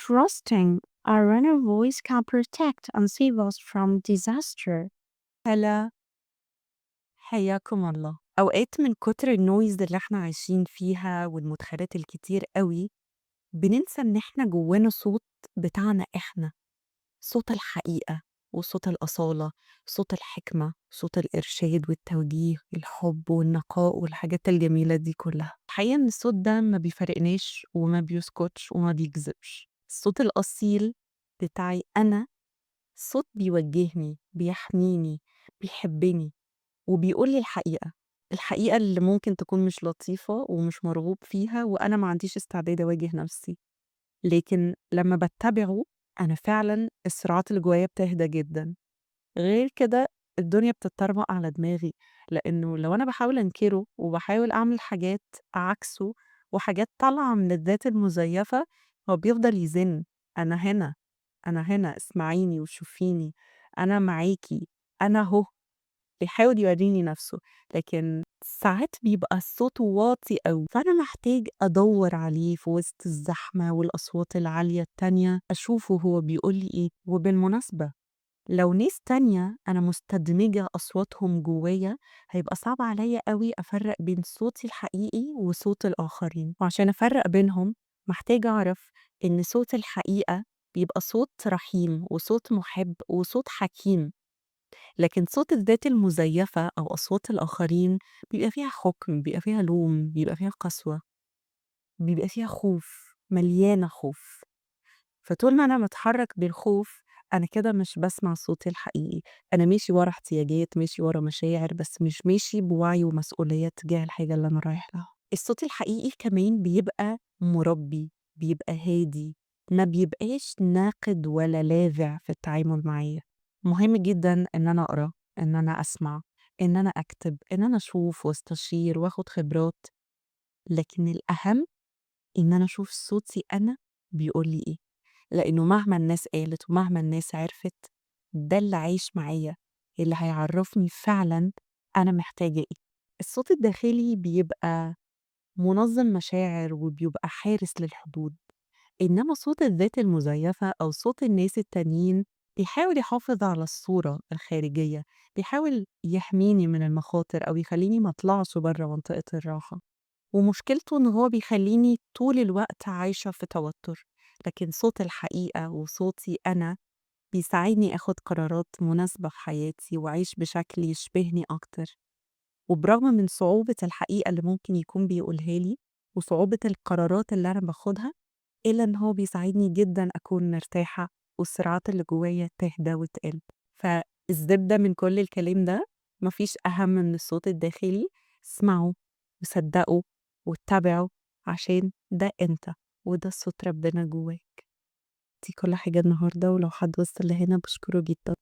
trusting our inner voice can protect and save us from disaster. هلا، حياكم الله. أوقات من كتر الnoise اللي إحنا عايشين فيها والمدخلات الكتير أوي، بننسى إن إحنا جوانا صوت بتاعنا إحنا، صوت الحقيقة وصوت الأصالة، صوت الحكمة، صوت الإرشاد والتوجيه، الحب والنقاء والحاجات الجميلة دي كلها. الحقيقة إن الصوت ده ما بيفارقناش وما بيسكتش وما بيكذبش. الصوت الأصيل بتاعي أنا صوت بيوجهني، بيحميني، بيحبني. وبيقول لي الحقيقة، الحقيقة اللي ممكن تكون مش لطيفة ومش مرغوب فيها وأنا ما عنديش استعداد أواجه نفسي، لكن لمّا باتّبعه أنا فعلًا الصراعات اللي جوايا بتهدى جدًا، غير كده الدنيا بتتطربق على دماغي، لإنه لو أنا باحاول أنكره وباحاول أعمل حاجات عكسه وحاجات طالعة من الذات المزيفة، هو بيفضل يزن، أنا هنا، أنا هنا، اسمعيني وشوفيني، أنا معاكِ، أنا أهو. بيحاول يورّيني نَفْسه، لكن ساعات بيبقى الصوت واطي أوي، فأنا محتاج أدوّر عليه في وسط الزحمة والأصوات العالية التانية، أشوفه هو بيقول لي إيه. وبالمناسبة لو ناس تانية أنا مستدمجة أصواتهم جوّايا، هيبقى صعب عليّا أوي أفرّق بين صوتي الحقيقي وصوت الآخرين، وعشان أفرّق بينهم محتاجة أعرف إن صوت الحقيقة بيبقى صوت رحيم وصوت مُحِب وصوت حكيم. لكن صوت الذات المزيفة أو أصوات الآخرين بيبقى فيها حُكم، بيبقى فيها لوم، بيبقى فيها قسوة، بيبقى فيها خوف، مليانة خوف. فطول ما أنا باتحرّك بالخوف، أنا كده مش باسمع صوتي الحقيقي، أنا ماشي ورا احتياجات، ماشي ورا مشاعر، بس مش ماشي بوعي ومسؤولية تجاه الحاجة اللي أنا رايح لها. الصوت الحقيقي كمان بيبقى مُربّي، بيبقى هادي، ما بيبقاش ناقد ولا لاذع في التعامل معايا. مهم جدًا إن أنا أقرا، إن أنا أسمع، إن أنا أكتب، إن أنا أشوف وأستشير وآخُد خبرات، لكن الأهم إن أنا أشوف صوتي أنا بيقول لي إيه. لإنه مهما الناس قالت ومهما الناس عرفت، ده اللي عايش معايا، اللي هيعرّفني فعلًا أنا محتاجة إيه. الصوت الداخلي بيبقى منظّم مشاعر وبيبقى حارس للحدود، إنما صوت الذات المزيفة أو صوت الناس التانيين بيحاول يحافظ على الصورة الخارجية، بيحاول يحميني من المخاطر أو يخلّيني ما أطلعش برّه منطقة الراحة. ومشكلته إن هو بيخلّيني طول الوقت عايشة في توتر، لكن صوت الحقيقة وصوتي أنا بيساعدني آخُد قرارات مناسبة في حياتي وأعيش بشكل يشبهني أكتر. وبرغم من صعوبة الحقيقة اللي ممكن يكون بيقولها لي وصعوبة القرارات اللي أنا باخُدها، إلا إن هو بيساعدني جدًا أكون مرتاحة والصراعات اللي جوايا تهدى وتقِل. فالزبدة من كل الكلام ده ما فيش أهم من الصوت الداخلي، اسمعه وصدّقه واتّبعه عشان ده أنت وده صوت ربنا جواك. دي كل حاجة النهارده، ولو حد وصل لهنا باشكره جدًا.